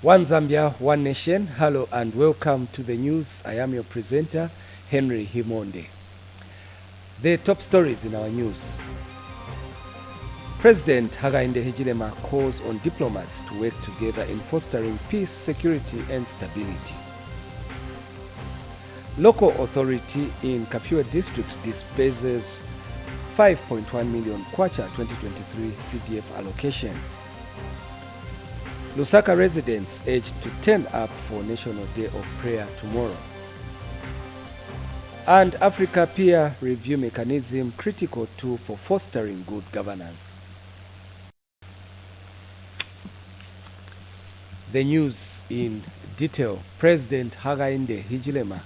One Zambia, one nation. Hello and welcome to the news. I am your presenter, Henry Himonde. The top stories in our news. President Hakainde Hichilema calls on diplomats to work together in fostering peace, security and stability. Local authority in Kafue district disburses 5.1 million kwacha 2023 CDF allocation. Lusaka residents urged to turn up for National Day of Prayer tomorrow. And Africa Peer Review Mechanism, critical tool for fostering good governance. The news in detail. President Hakainde Hichilema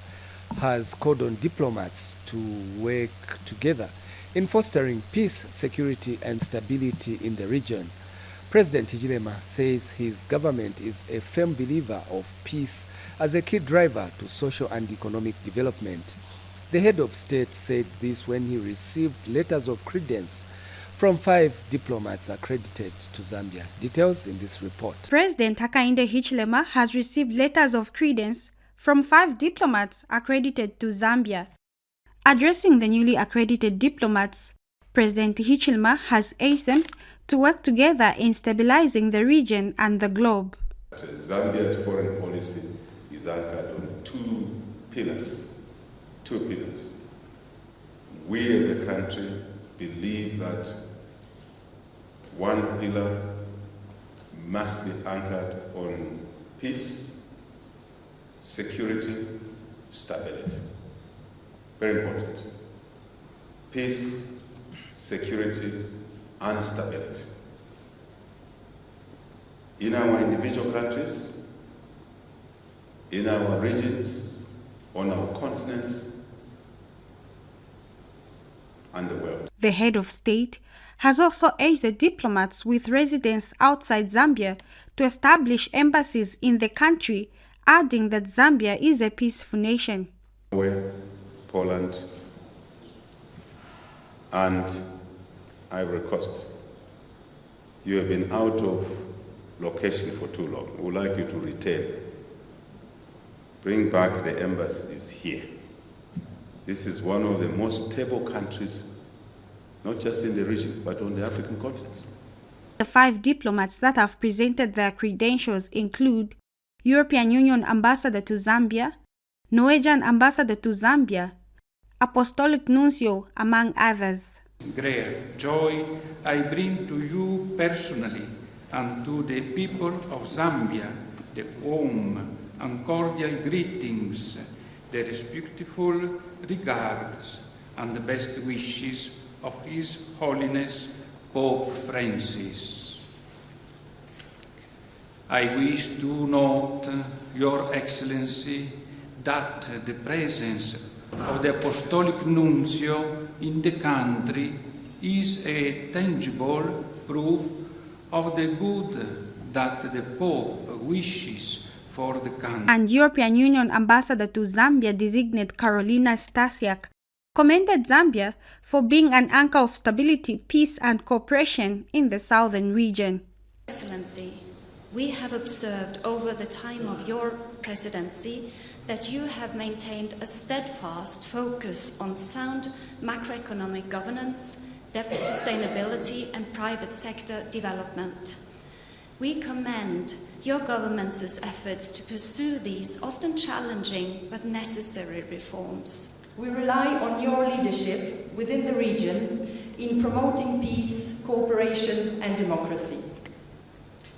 has called on diplomats to work together in fostering peace, security and stability in the region. President Hichilema says his government is a firm believer of peace as a key driver to social and economic development. The head of state said this when he received letters of credence from 5 diplomats accredited to Zambia. Details in this report. President Hakainde Hichilema has received letters of credence from 5 diplomats accredited to Zambia. Addressing the newly accredited diplomats, President Hichilema has urged them to work together in stabilizing the region and the globe. Zambia's foreign policy is anchored on two pillars. We as a country believe that one pillar must be anchored on peace, security, stability. Very important. Peace, security, and stability. In our individual countries, in our regions, on our continents, and the world. The head of state has also urged the diplomats with residence outside Zambia to establish embassies in the country, adding that Zambia is a peaceful nation. Poland, and Ivory Coast. You have been out of location for too long. We would like you to return. Bring back the embassies here. This is one of the most stable countries, not just in the region, but on the African continent. The 5 diplomats that have presented their credentials include European Union Ambassador to Zambia, Norwegian Ambassador to Zambia, Apostolic Nuncio, among others. Great joy I bring to you personally and to the people of Zambia the warm and cordial greetings, the respectful regards and the best wishes of His Holiness Pope Francis. I wish to note, Your Excellency, that the presence of the Apostolic Nuncio in the country is a tangible proof of the good that the Pope wishes for the country. And European Union Ambassador to Zambia designate Carolina Stasiak commended Zambia for being an anchor of stability, peace and cooperation in the southern region. Excellency, we have observed over the time of your presidency that you have maintained a steadfast focus on sound macroeconomic governance, debt sustainability and private sector development. We commend your government's efforts to pursue these often challenging but necessary reforms. We rely on your leadership within the region in promoting peace, cooperation and democracy.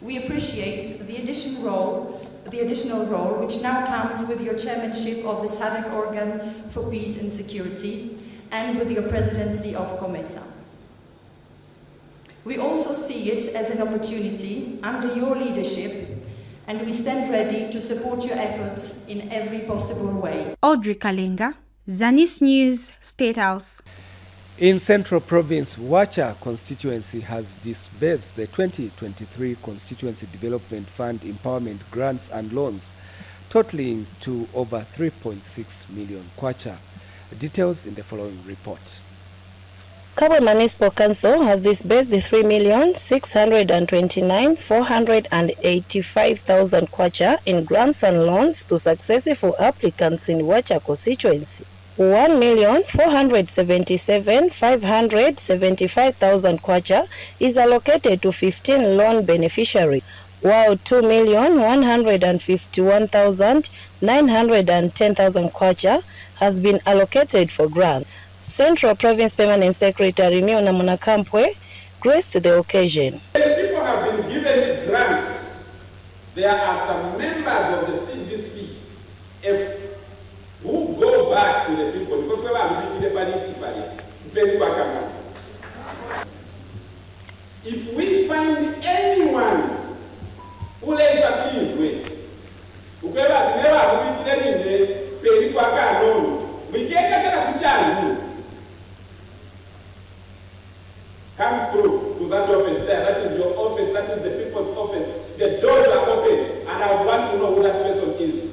We appreciate the additional role which now comes with your chairmanship of the SADC organ for peace and security and with your presidency of COMESA. We also see it as an opportunity under your leadership, and we stand ready to support your efforts in every possible way. Audrey Kalenga, Zanis News, State House. In Central Province, Wacha constituency has disbursed the 2023 Constituency Development Fund Empowerment Grants and Loans, totaling to over 3.6 million kwacha. Details in the following report. Kabwe Municipal Council has disbursed 3,629,485,000 kwacha in grants and loans to successful applicants in Wacha constituency. 1,477,575,000 kwacha is allocated to 15 loan beneficiaries, while 2,151,910,000 kwacha has been allocated for grants. Central Province Permanent Secretary Miona Munakampwe graced the occasion. People have been given grants. There are some members of the CDC who go back to the people because we have the if we find anyone who lays a bill with, we come through to that office there. That is your office. That is the people's office. The doors are open, and I want to know who that person is.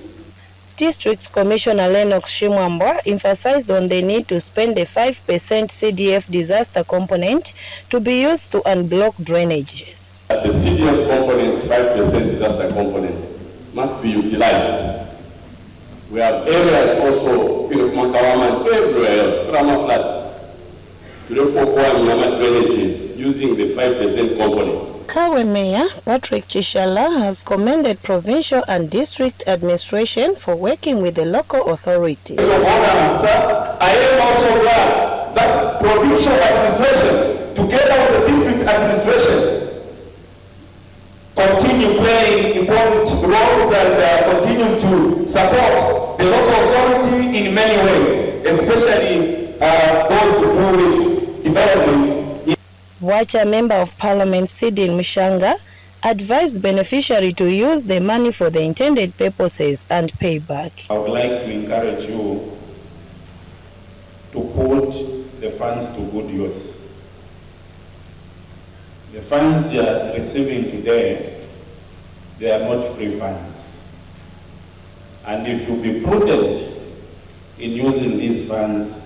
District Commissioner Lennox Shimwambwa emphasized on the need to spend a 5% CDF disaster component to be used to unblock drainages. The CDF component, 5% disaster component, must be utilized. We have areas also in Makawama and everywhere else, Rama flats, to therefore drainages using the 5% component. Kabwe Mayor Patrick Chishala has commended provincial and district administration for working with the local authorities. So, sir, I am also glad that provincial administration, together with the district administration, continue playing important roles and continues to support the local authority in many ways, especially those to do with development. Wacha Member of Parliament Sidin Mushanga advised beneficiary to use the money for the intended purposes and pay back. I would like to encourage you to put the funds to good use. The funds you are receiving today, they are not free funds. And if you be prudent in using these funds,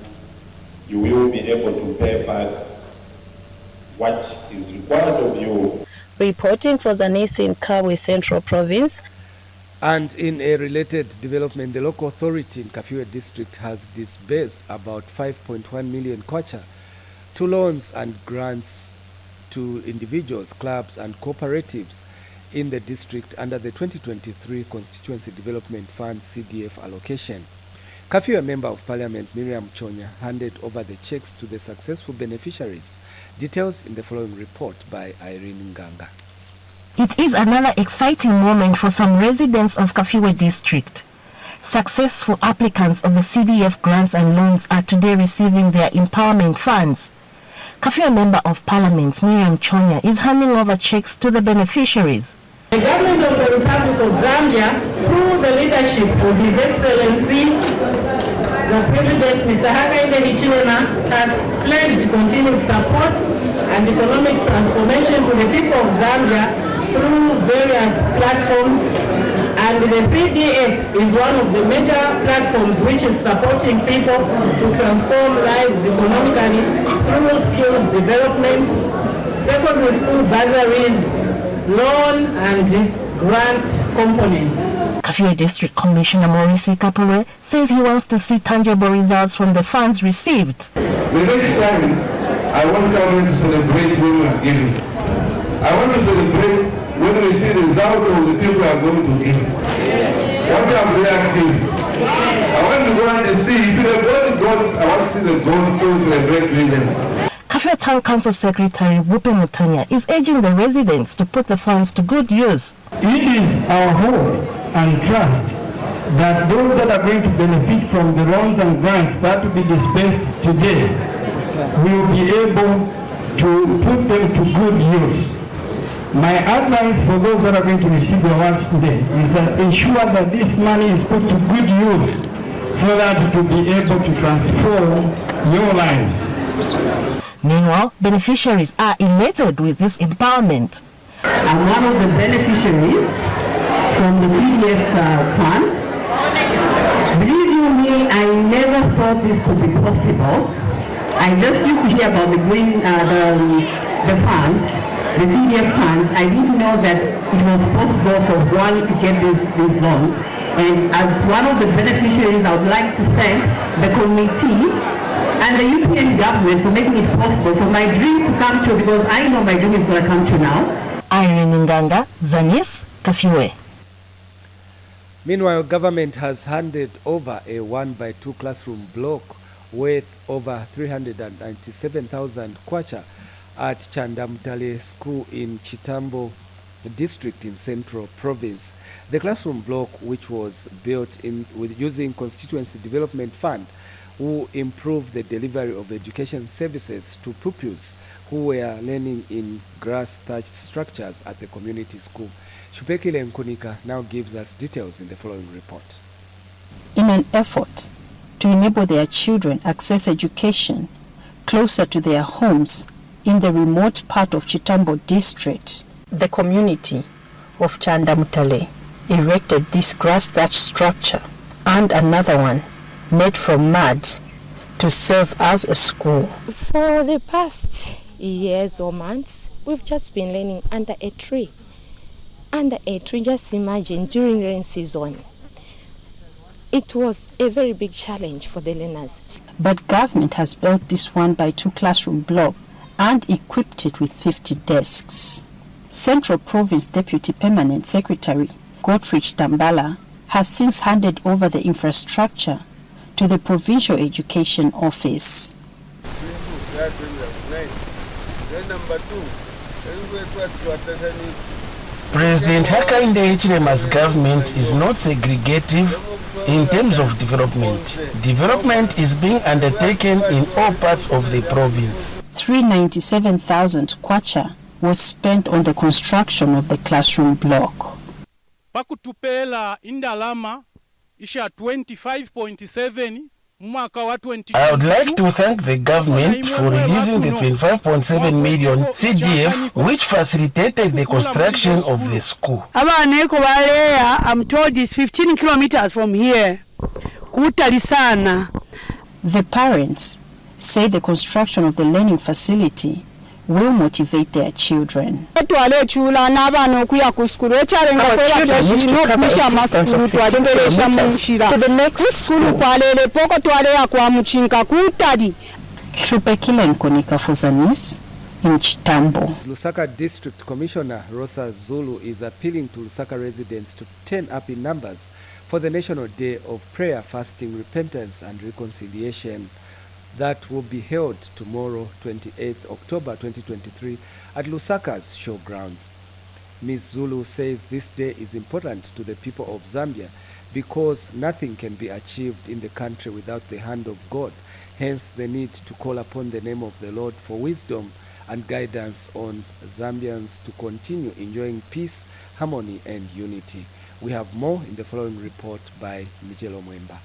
you will be able to pay back what is required of you. Reporting for Zanis in Kabwe Central Province. And in a related development, the local authority in Kafue district has disbursed about 5.1 million kwacha to loans and grants to individuals, clubs and cooperatives in the district under the 2023 Constituency Development Fund CDF allocation. Kafue Member of Parliament Miriam Chonya handed over the checks to the successful beneficiaries. Details in the following report by Irene Nganga. It is another exciting moment for some residents of Kafue district. Successful applicants of the CDF grants and loans are today receiving their empowerment funds. Kafue Member of Parliament Miriam Chonya is handing over checks to the beneficiaries. The government of the Republic of Zambia, through the leadership of His Excellency, the President, Mr. Hakainde Hichilema, has pledged continued support and economic transformation to the people of Zambia through various platforms. And the CDF is one of the major platforms which is supporting people to transform lives economically through skills development, secondary school bursaries, loan and grant components. Kafue District Commissioner Maurice Kapule says he wants to see tangible results from the funds received. The next time, I want government to celebrate when we are giving. I want to celebrate when we see the result of the people are going to give. What have they achieved? I want to go and see if the gods, I want to see the gods so celebrate with them. Kafue Town Council Secretary Wupe Mutanya is urging the residents to put the funds to good use. It is our hope and trust that those that are going to benefit from the loans and grants that will be disbursed today will be able to put them to good use. My advice for those that are going to receive the awards today is that ensure that this money is put to good use so that it will be able to transform your lives. Meanwhile, beneficiaries are elated with this empowerment. I'm one of the beneficiaries from the CDF funds. Believe you me, I never thought this could be possible. I just used to hear about the funds, the CDF funds. I didn't know that it was possible for one to get these loans. And as one of the beneficiaries, I would like to thank the committee and the European government for making it possible for my dream to come true, because I know my dream is going to come true now. Irene Nganga, Zanis, Kafiwe. Meanwhile, government has handed over a 1x2 classroom block worth over 397,000 kwacha at Chandamtale School in Chitambo district in Central Province. The classroom block, which was built using Constituency Development Fund, will improve the delivery of education services to pupils who were learning in grass-thatched structures at the community school. Shupekile Nkunika now gives us details in the following report. In an effort to enable their children access education closer to their homes in the remote part of Chitambo district, the community of Chandamtale erected this grass-thatched structure and another one made from mud to serve as a school. For the past years or months, we've just been learning under a tree. Under a tree, just imagine, during rain season. It was a very big challenge for the learners. But government has built this 1x2 classroom block and equipped it with 50 desks. Central Province Deputy Permanent Secretary Gotrich Tambala has since handed over the infrastructure to the Provincial Education Office. President Hakainde Hichilema's government is not segregative in terms of development. Development is being undertaken in all parts of the province. 397,000 kwacha was spent on the construction of the classroom block. Pakutupela indalama isha 25.7 mwaka wa 20. I would like to thank the government for releasing the 25.7 million CDF, which facilitated the construction of the school. I'm told it's 15 kilometers from here. The parents say the construction of the learning facility will motivate their children. Our children used to cover a distance of 15 kilometers to the next school. Shupekile Nkunika for Zanis in Chitambo. Lusaka District Commissioner Rosa Zulu is appealing to Lusaka residents to turn up in numbers for the National Day of Prayer, Fasting, Repentance and Reconciliation that will be held tomorrow, 28th October 2023, at Lusaka's showgrounds. Ms. Zulu says this day is important to the people of Zambia because nothing can be achieved in the country without the hand of God. Hence, the need to call upon the name of the Lord for wisdom and guidance on Zambians to continue enjoying peace, harmony, and unity. We have more in the following report by Mijelo Mwemba.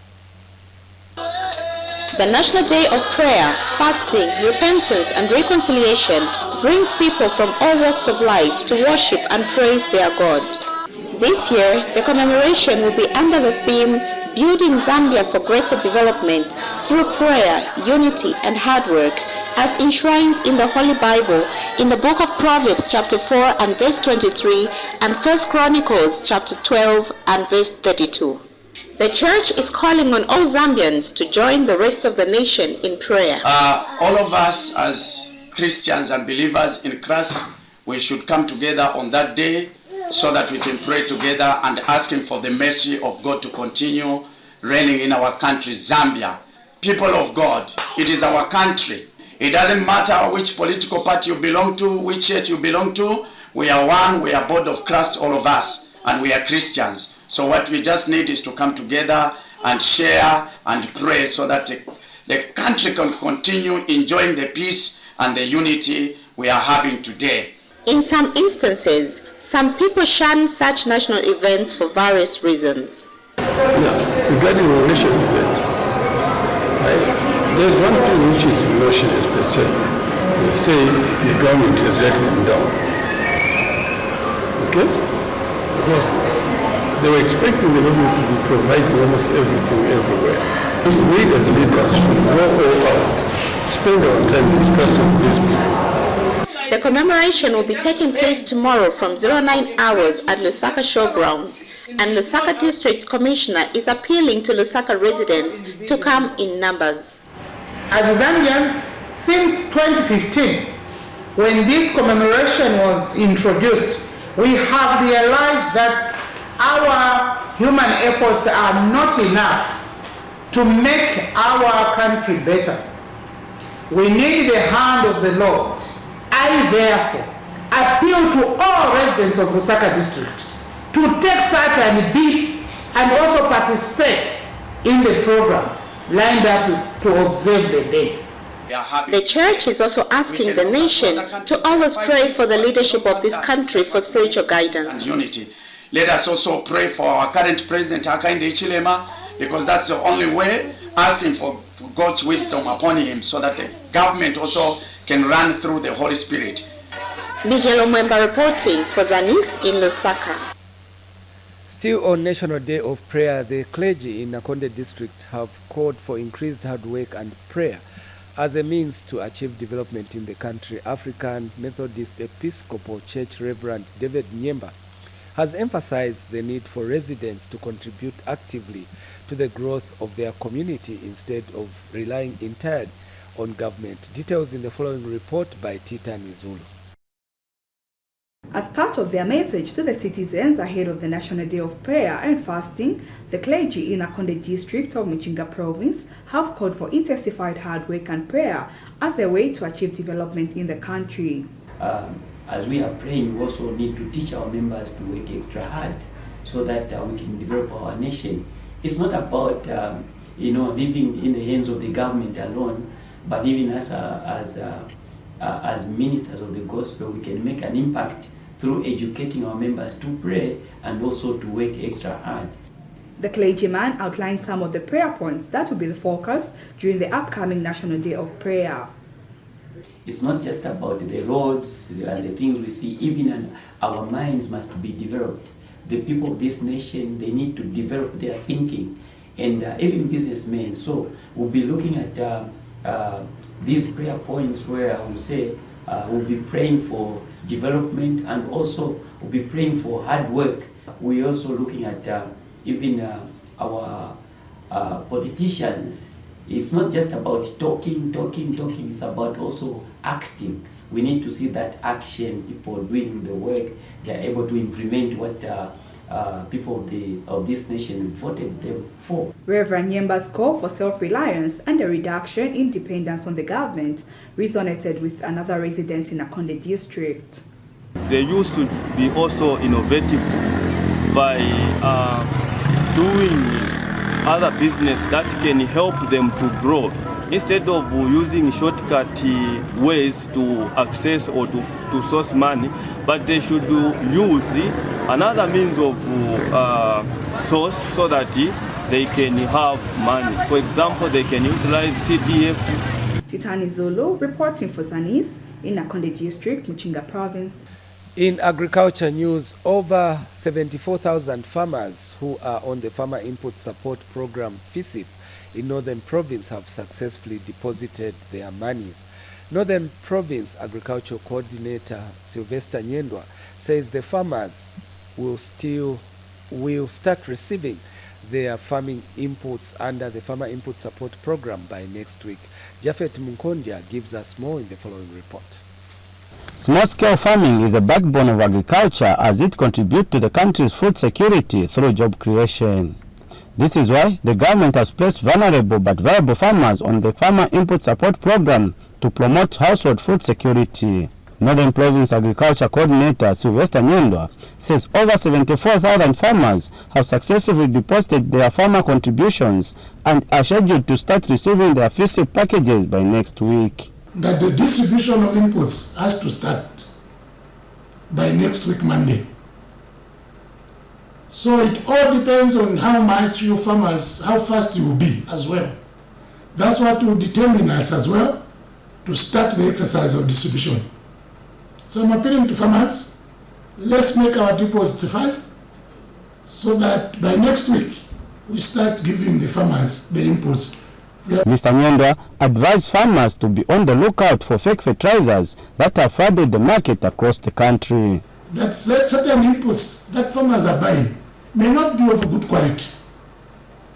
The National Day of Prayer, Fasting, Repentance and Reconciliation brings people from all walks of life to worship and praise their God. This year, the commemoration will be under the theme Building Zambia for Greater Development through Prayer, Unity and Hard Work, as enshrined in the Holy Bible in the book of Proverbs chapter 4 and verse 23 and 1 Chronicles chapter 12 and verse 32. The church is calling on all Zambians to join the rest of the nation in prayer. All of us as Christians and believers in Christ, we should come together on that day so that we can pray together and ask Him for the mercy of God to continue reigning in our country, Zambia. People of God, it is our country. It doesn't matter which political party you belong to, which church you belong to. We are one, we are body of Christ, all of us, and we are Christians. So what we just need is to come together and share and pray so that the country can continue enjoying the peace and the unity we are having today. In some instances, some people shun such national events for various reasons. Yeah, regarding the nation event, there's one thing which is emotional per se. They say the government has let them down. Okay? Because they were expecting the government to be providing almost everything everywhere. We as leaders should go all out spend our time discussing with these people. The commemoration will be taking place tomorrow from 09 hours at Lusaka Showgrounds, and Lusaka District Commissioner is appealing to Lusaka residents to come in numbers. As Zambians, since 2015, when this commemoration was introduced, we have realized that our human efforts are not enough to make our country better. We need the hand of the Lord. I therefore appeal to all residents of Lusaka district to take part and also participate in the program lined up to observe the day. The church is also asking the nation to always pray for the leadership of this country for spiritual guidance. Unity. Let us also pray for our current president, Hakainde Hichilema, because that's the only way, asking for God's wisdom upon him so that the government also can run through the Holy Spirit. Mijelo Mwemba reporting for Zanis in Lusaka. Still on National Day of Prayer, the clergy in Nakonde district have called for increased hard work and prayer as a means to achieve development in the country. African Methodist Episcopal Church Reverend David Nyemba has emphasized the need for residents to contribute actively to the growth of their community instead of relying entirely on government. Details in the following report by Titani Zulu. As part of their message to the citizens ahead of the National Day of Prayer and Fasting, the clergy in Nakonde district of Michinga province have called for intensified hard work and prayer as a way to achieve development in the country. As we are praying, we also need to teach our members to work extra hard so that we can develop our nation. It's not about living in the hands of the government alone, but even as ministers of the gospel, we can make an impact through educating our members to pray and also to work extra hard. The clergyman outlined some of the prayer points that will be the focus during the upcoming National Day of Prayer. It's not just about the roads and the things we see, even our minds must be developed. The people of this nation, they need to develop their thinking, and even businessmen. So we'll be looking at these prayer points where we'll say we'll be praying for development and also we'll be praying for hard work. We're also looking at even our politicians. It's not just about talking, it's about also acting. We need to see that action, people doing the work, they're able to implement what people of this nation voted them for. Reverend Nyemba's call for self-reliance and a reduction in dependence on the government resonated with another resident in Nakonde district. They used to be also innovative by doing other business that can help them to grow instead of using shortcut ways to access or to source money, but they should use another means of source so that they can have money. For example, they can utilize CDF. Titani Zulu reporting for Zanis in Nakonde district, Michinga province. In agriculture news, over 74,000 farmers who are on the Farmer Input Support Program FISIP in Northern Province have successfully deposited their monies. Northern Province Agriculture Coordinator Sylvester Nyendwa says the farmers will start receiving their farming inputs under the Farmer Input Support Program by next week. Jafet Munkondia gives us more in the following report. Small-scale farming is the backbone of agriculture as it contributes to the country's food security through job creation. This is why the government has placed vulnerable but viable farmers on the Farmer Input Support Program to promote household food security. Northern Province Agriculture Coordinator Sylvester Nyendwa says over 74,000 farmers have successfully deposited their farmer contributions and are scheduled to start receiving their FISIP packages by next week. That the distribution of inputs has to start by next week Monday. So it all depends on how much you farmers, how fast you will be as well. That's what will determine us as well to start the exercise of distribution. So I'm appealing to farmers, let's make our deposits fast so that by next week we start giving the farmers the inputs Mr. Nyendwa advised farmers to be on the lookout for fake fertilizers that have flooded the market across the country. That certain inputs that farmers are buying may not be of good quality.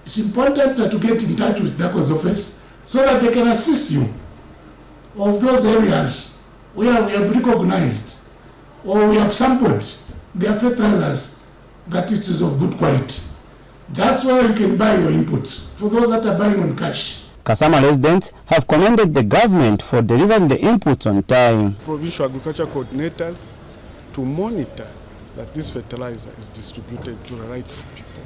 It's important to get in touch with DACO's office so that they can assist you of those areas where we have recognized or we have sampled their fertilizers that it is of good quality. That's where you can buy your inputs for those that are buying on cash. Kasama residents have commended the government for delivering the inputs on time. Provincial agriculture coordinators to monitor that this fertilizer is distributed to the right people.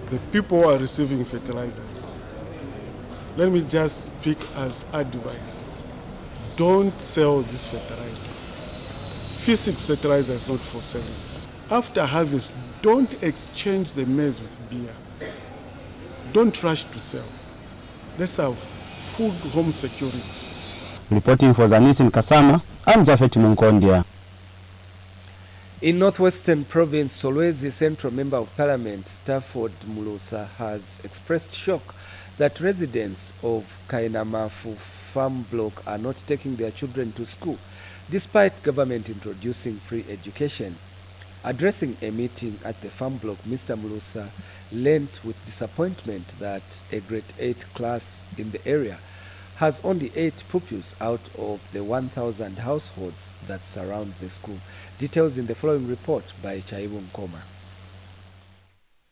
The people who are receiving fertilizers, let me just speak as advice. Don't sell this fertilizer. Physic fertilizer is not for selling. After harvest, don't exchange the maize with beer. Don't rush to sell. Let's have food home security. Reporting for Zanis in Kasama, I'm Jafet Munkondia. In Northwestern Province, Solwezi Central Member of Parliament Stafford Mulusa has expressed shock that residents of Kainamafu farm block are not taking their children to school, despite government introducing free education. Addressing a meeting at the farm block, Mr. Mulusa learnt with disappointment that a grade 8 class in the area has only 8 pupils out of the 1,000 households that surround the school. Details in the following report by Chaibu Nkoma.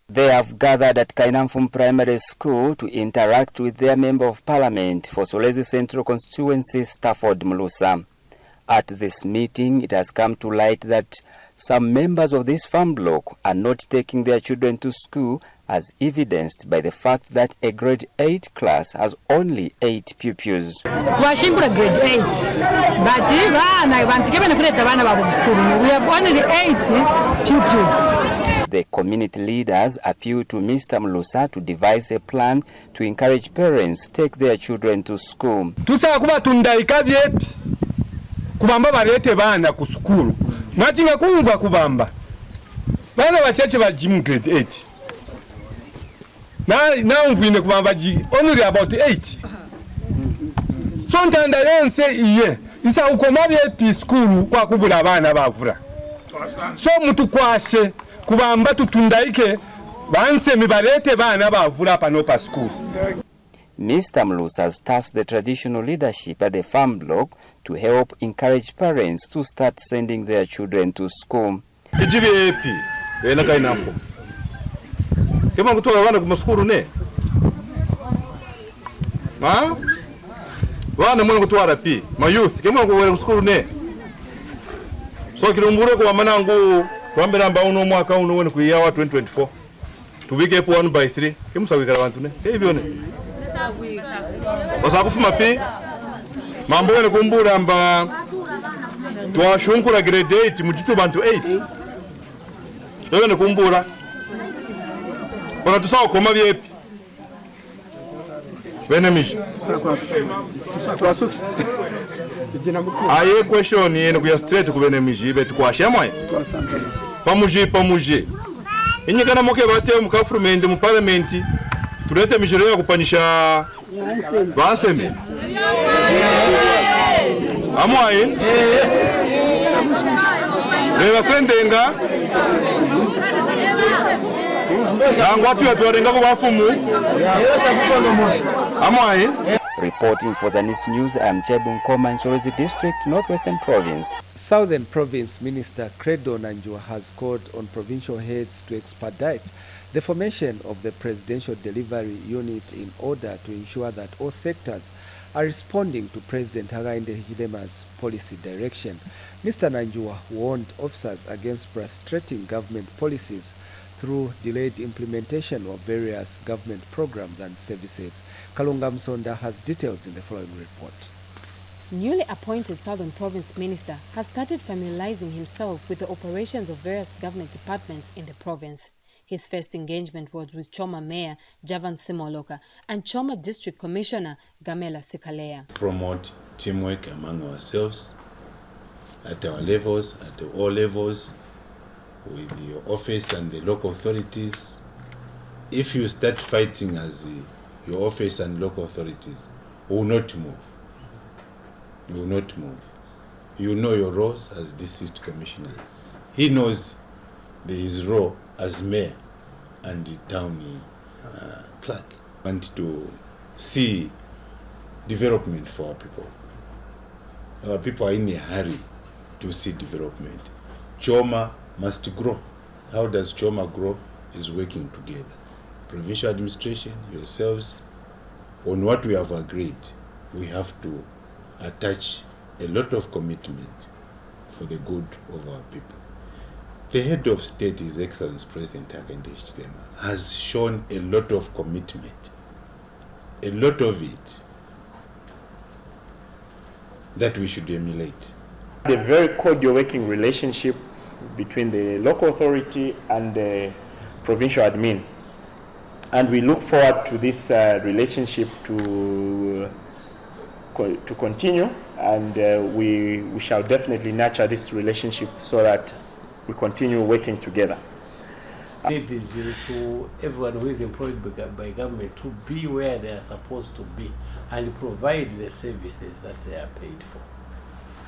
They have gathered at Kainamfum Primary School to interact with their Member of Parliament for Solwezi Central Constituency, Stafford Mulusa. At this meeting, it has come to light that some members of this farm block are not taking their children to school, as evidenced by the fact that a grade 8 class has only 8 pupils. We have only 8 pupils. The community leaders appeal to Mr. Mulusa to devise a plan to encourage parents to take their children to school. Kubamba barete bana ku school. Mwajinga kumva kubamba. Bana bachache ba gym grade 8. Na mvine kubamba only about 8. So ntanda yense iye. Isa ukomabye pi school kwa kubula bana bavura. So mutu kwashe kubamba tutundaike banse mibarete bana bavura pano pa school. Mr. Mulusa has tasked the traditional leadership at the farm block to help encourage parents to start sending their children to school. So kirumbure kwa manangu kwambira mba uno mwaka uno wene kuyawa 2024 tubike po 1 by 3 kimusawikala bantu ne ebyone osakufuma pi mambo wene kumbura mba twashunkura grade 8 mujitu bantu 8 wene kumbura ona tusawo koma byepi wene mishi aye question yene kuya straight ku bene mishi betu kwashemwe pamuji inyikana moke bate mu government mu parliament tulete mijero ya kupanisha baseme amwaye reba sendenga nangwa tuyarenga ku bafumu amwaye. Reporting for Zanis News, I am Chaibu Nkoma in Solwezi District, Northwestern Province. Southern Province Minister Credo Nanjua has called on provincial heads to expedite the formation of the Presidential Delivery Unit in order to ensure that all sectors are responding to President Hakainde Hichilema's policy direction. Mr. Nanjua warned officers against frustrating government policies through delayed implementation of various government programs and services. Kalunga Msonda has details in the following report. Newly appointed Southern Province Minister has started familiarizing himself with the operations of various government departments in the province. His first engagement was with Choma Mayor Javan Simoloka and Choma District Commissioner Gamela Sikalea. Promote teamwork among ourselves at our levels, at all levels, with the office and the local authorities. If you start fighting as your office and local authorities will not move. You will not move. You know your roles as district commissioner. He knows his role as mayor and the town clerk. Want to see development for our people. Our people are in a hurry to see development. Choma must grow. How does Choma grow? Is working together. Provincial administration, yourselves, on what we have agreed, we have to attach a lot of commitment for the good of our people. The head of state, His Excellency President Hakainde Hichilema, has shown a lot of commitment, a lot of it that we should emulate. A very cordial working relationship between the local authority and the provincial admin. And we look forward to this relationship to continue, and we shall definitely nurture this relationship so that we continue working together. It is to everyone who is employed by government to be where they are supposed to be and provide the services that they are paid for.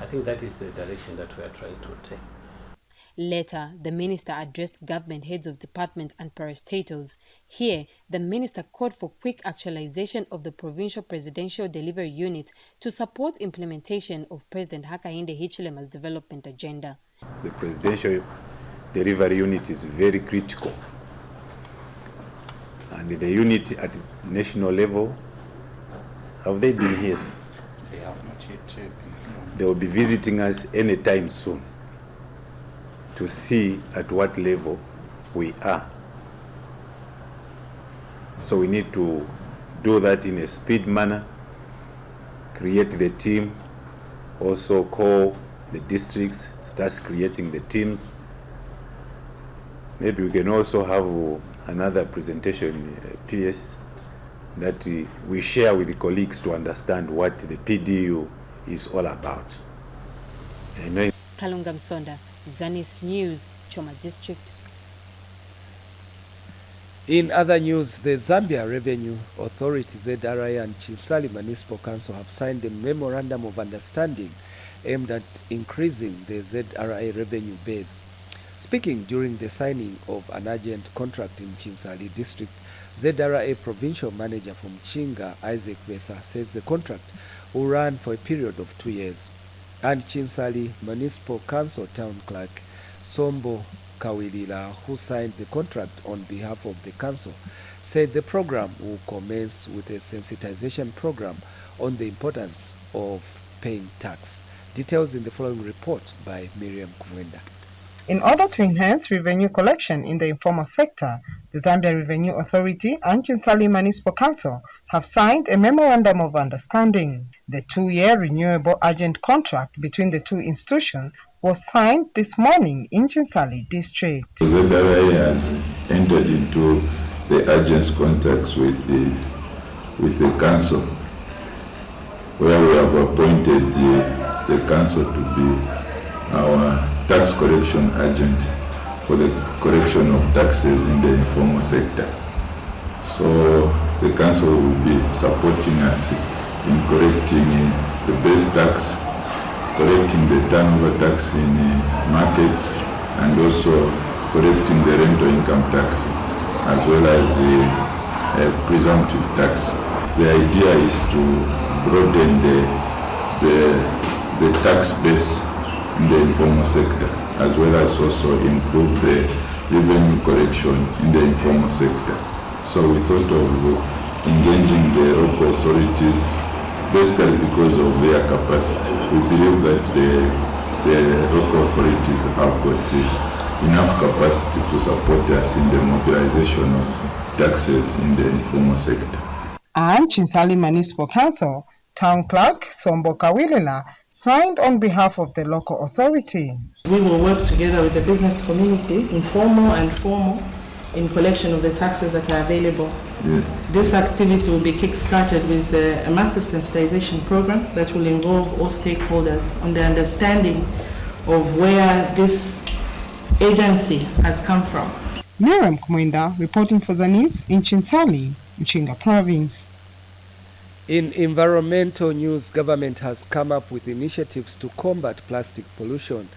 I think that is the direction that we are trying to take. Later, the minister addressed government heads of department and parastatals. Here, the minister called for quick actualization of the Provincial Presidential Delivery Unit to support implementation of President Hakainde Hichilema's development agenda. The Presidential Delivery Unit is very critical. And the unit at national level, have they been here? They have not yet been. They will be visiting us anytime soon to see at what level we are. So we need to do that in a speed manner, create the team, also call the districts, start creating the teams. Maybe we can also have another presentation, PS, that we share with the colleagues to understand what the PDU is all about. Kalunga Msonda, Zanis News, Choma District. In other news, the Zambia Revenue Authority, ZRA, and Chinsali Municipal Council have signed a memorandum of understanding aimed at increasing the ZRA revenue base. Speaking during the signing of an urgent contract in Chinsali District, ZRA Provincial Manager from Chinga, Isaac Besa, says the contract will run for a period of 2 years. And Chinsali Municipal Council Town Clerk Sombo Kawilila, who signed the contract on behalf of the council, said the program will commence with a sensitization program on the importance of paying tax. Details in the following report by Miriam Kuwenda. In order to enhance revenue collection in the informal sector, the Zambia Revenue Authority and Chinsali Municipal Council have signed a memorandum of understanding. The 2-year renewable urgent contract between the two institutions was signed this morning in Chinsali District. The ZRA has entered into the urgent contracts with the council, where we have appointed the council to be our tax collection agent for the collection of taxes in the informal sector. So the council will be supporting us in collecting the base tax, collecting the turnover tax in markets, and also collecting the rental income tax, as well as the presumptive tax. The idea is to broaden the tax base in the informal sector, as well as also improve the revenue collection in the informal sector. So we thought of engaging the local authorities, basically because of their capacity. We believe that the local authorities have got enough capacity to support us in the mobilization of taxes in the informal sector. And Chinsali Municipal Council Town Clerk Sombo Kawilila signed on behalf of the local authority. We will work together with the business community, informal and formal, in collection of the taxes that are available. Yeah. This activity will be kick-started with a massive sensitization program that will involve all stakeholders on the understanding of where this agency has come from. Miriam Kumwenda reporting for Zanis in Chinsali, Mchinga Province. In environmental news, government has come up with initiatives to combat plastic pollution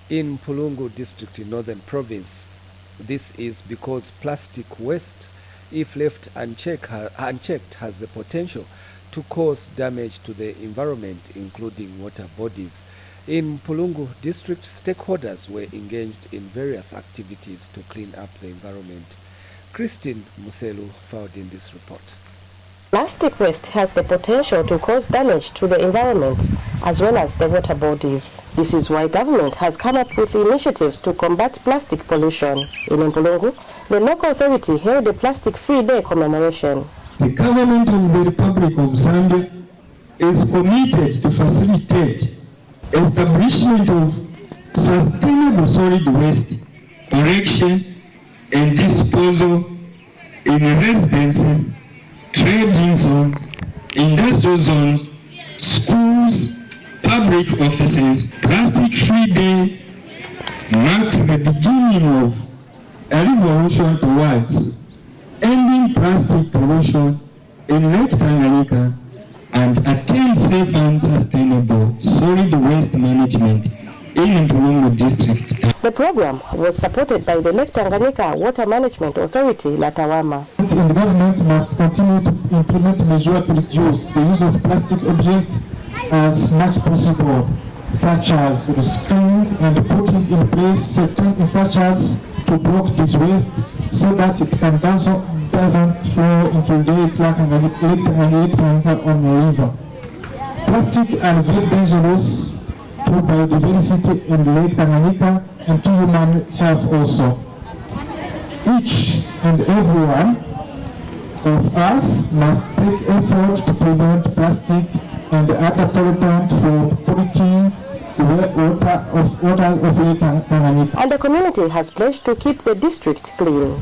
in Pulungu district in Northern Province. This is because plastic waste, if left unchecked, has the potential to cause damage to the environment, including water bodies. In Pulungu district, stakeholders were engaged in various activities to clean up the environment. Christine Muselu filed in this report. Plastic waste has the potential to cause damage to the environment as well as the water bodies. This is why government has come up with initiatives to combat plastic pollution. In Mpulungu, the local authority held a plastic-free day commemoration. The government of the Republic of Zambia is committed to facilitate establishment of sustainable solid waste collection and disposal in residences, trading zones, industrial zones, schools, public offices. Plastic-free day marks the beginning of a revolution towards ending plastic pollution in Lake Tanganyika and attain safe and sustainable solid waste management in Mpulungu district. The program was supported by the Lake Tanganyika Water Management Authority, Latawama. The government must continue to implement measures to reduce the use of plastic objects as much possible, such as recycling and putting in place certain infrastructures to block this waste so that it doesn't flow into Lake Tanganyika on the river. Plastic are very dangerous to biodiversity in Lake Tanganyika and to human health also. Each and every one of us must take effort to prevent plastic and other pollutants from polluting the water of Lake Tanganyika. And the community has pledged to keep the district clean.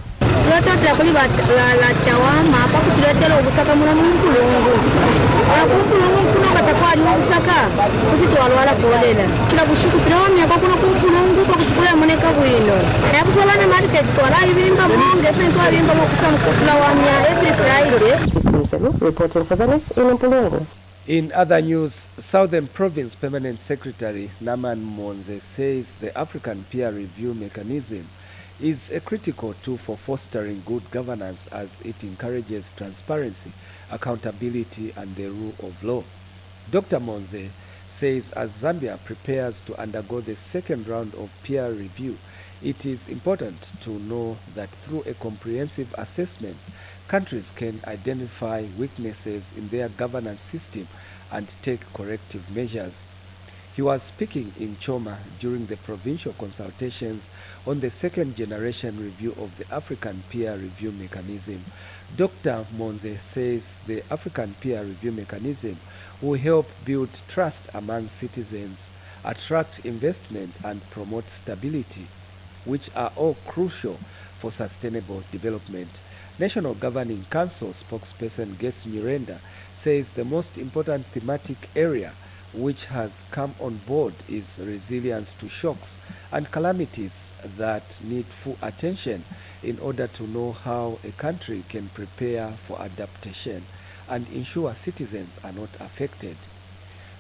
Reporting for Zanis in Mpulungu. In other news, Southern Province Permanent Secretary Naman Monze says the African peer review mechanism is a critical tool for fostering good governance as it encourages transparency, accountability, and the rule of law. Dr. Monze says as Zambia prepares to undergo the second round of peer review, it is important to know that through a comprehensive assessment, countries can identify weaknesses in their governance system and take corrective measures. He was speaking in Choma during the provincial consultations on the second generation review of the African peer review mechanism. Dr. Monze says the African peer review mechanism will help build trust among citizens, attract investment, and promote stability, which are all crucial for sustainable development. National Governing Council spokesperson Ges Nyirenda says the most important thematic area which has come on board is resilience to shocks and calamities that need full attention in order to know how a country can prepare for adaptation and ensure citizens are not affected.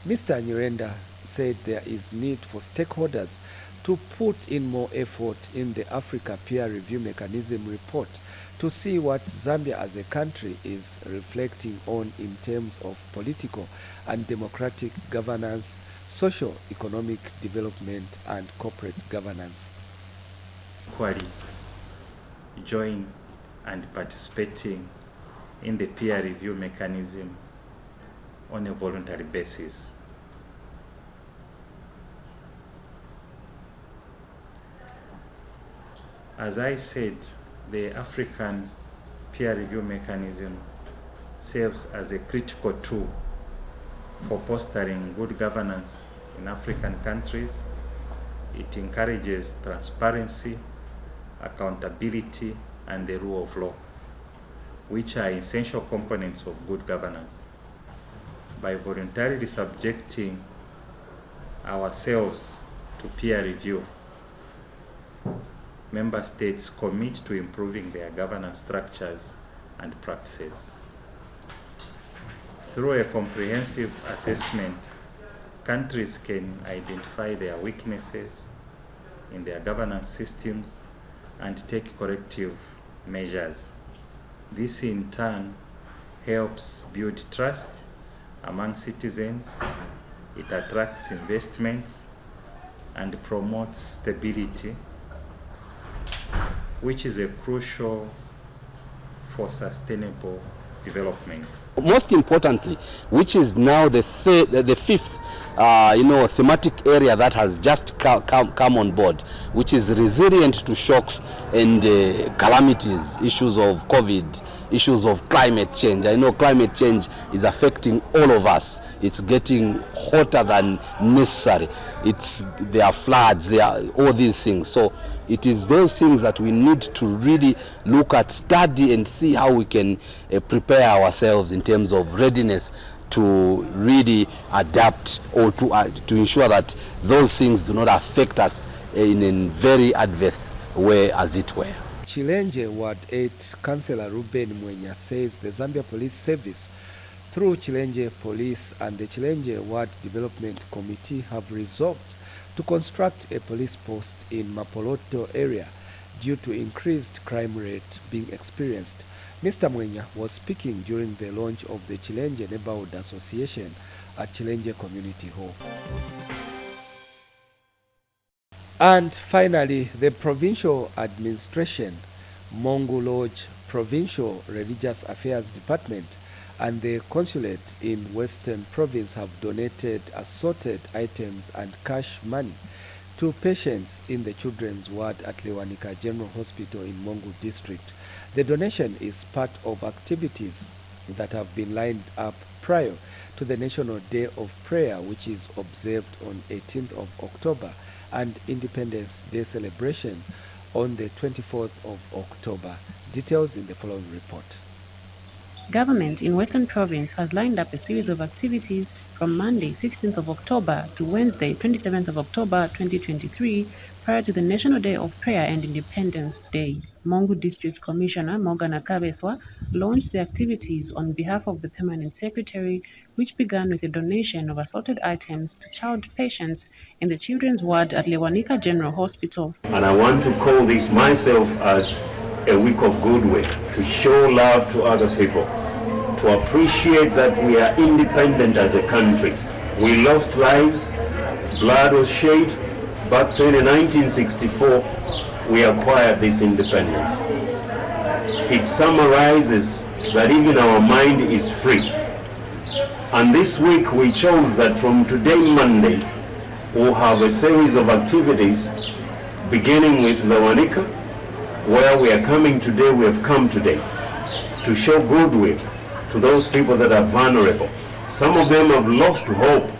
Mr. Nyirenda said there is need for stakeholders to put in more effort in the Africa Peer Review Mechanism report to see what Zambia as a country is reflecting on in terms of political and democratic governance, socio-economic development, and corporate governance. Equally, join and participating in the peer review mechanism on a voluntary basis. As I said, the African peer review mechanism serves as a critical tool for fostering good governance in African countries. It encourages transparency, accountability, and the rule of law, which are essential components of good governance. By voluntarily subjecting ourselves to peer review, member states commit to improving their governance structures and practices. Through a comprehensive assessment, countries can identify their weaknesses in their governance systems and take corrective measures. This in turn helps build trust among citizens, it attracts investments and promotes stability, which is a crucial for sustainable development. Most importantly, which is now the fifth thematic area that has just come on board, which is resilient to shocks and calamities, issues of COVID, issues of climate change. I know climate change is affecting all of us. It's getting hotter than necessary. There are floods, there are all these things. So it is those things that we need to really look at, study and see how we can prepare ourselves in terms of readiness to really adapt or to ensure that those things do not affect us in a very adverse way, as it were. Chilenje Ward 8 Councillor Ruben Mwenya says the Zambia Police Service, through Chilenje Police and the Chilenje Ward Development Committee, have resolved to construct a police post in Mapoloto area due to increased crime rate being experienced. Mr. Mwenya was speaking during the launch of the Chilenje Neighborhood Association at Chilenje Community Hall. And finally, the Provincial Administration, Mongu Lodge Provincial Religious Affairs Department, and the Consulate in Western Province have donated assorted items and cash money to patients in the children's ward at Lewanika General Hospital in Mongu District. The donation is part of activities that have been lined up prior to the National Day of Prayer, which is observed on 18th of October, and Independence Day celebration on the 24th of October. Details in the following report. Government in Western Province has lined up a series of activities from Monday 16th of October to Wednesday 27th of October 2023 prior to the National Day of Prayer and Independence Day. Mongu District Commissioner Morgana Kabeswa launched the activities on behalf of the Permanent Secretary, which began with a donation of assorted items to child patients in the children's ward at Lewanika General Hospital. And I want to call this myself as a week of goodwill, to show love to other people, to appreciate that we are independent as a country. We lost lives, blood was shed, but in 1964 we acquired this independence. It summarizes that even our mind is free. And this week we chose that from today, Monday, we'll have a series of activities beginning with Lewanika, where we are coming today. We have come today to show goodwill to those people that are vulnerable. Some of them have lost hope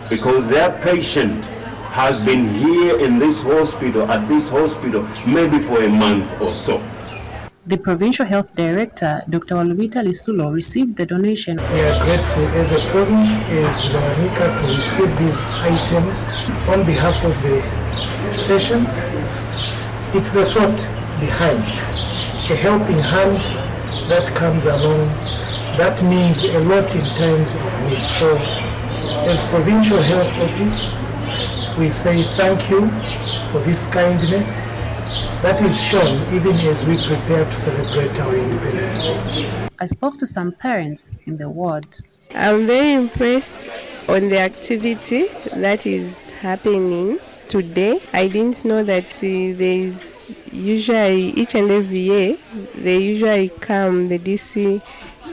because their patient has been here in this hospital, at this hospital, maybe for a month or so. The Provincial Health Director, Dr. Walubita Lisulo, received the donation. We are grateful as a province, as Lewanika, to receive these items on behalf of the patients. It's the thought behind a helping hand that comes along, that means a lot in times of need. So as Provincial Health Office, we say thank you for this kindness that is shown even as we prepare to celebrate our Independence Day. I spoke to some parents in the ward. I'm very impressed on the activity that is happening today. I didn't know that there is usually each and every year they usually come, the DC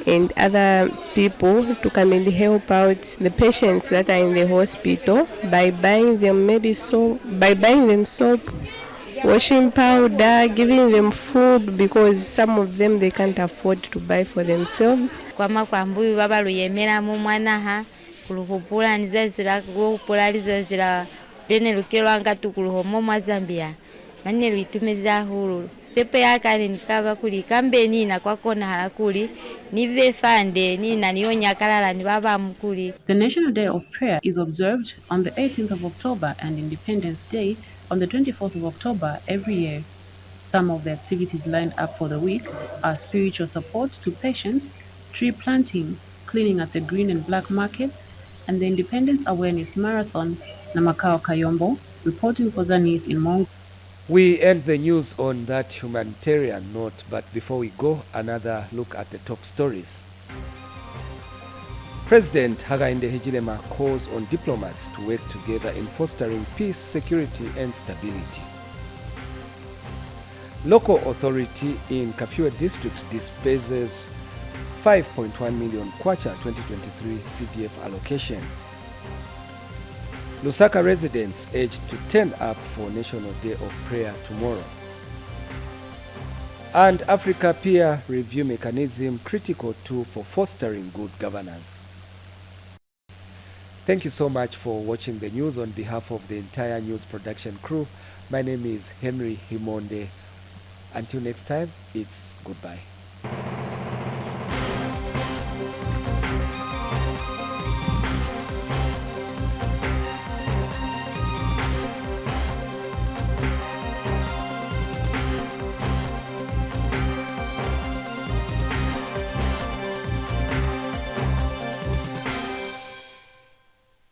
and other people, to come and help out the patients that are in the hospital by buying them soap, washing powder, giving them food, because some of them they can't afford to buy for themselves. The National Day of Prayer is observed on the 18th of October and Independence Day on the 24th of October every year. Some of the activities lined up for the week are spiritual support to patients, tree planting, cleaning at the green and black markets, and the Independence Awareness Marathon. Namakao Kayombo, reporting for Zanis in Mongo. We end the news on that humanitarian note, but before we go, another look at the top stories. President Hakainde Hichilema calls on diplomats to work together in fostering peace, security, and stability. Local authority in Kafue district disburses 5.1 million kwacha 2023 CDF allocation. Lusaka residents urged to turn up for National Day of Prayer tomorrow. And Africa Peer Review Mechanism, critical tool for fostering good governance. Thank you so much for watching the news. On behalf of the entire news production crew, my name is Henry Himonde. Until next time, it's goodbye.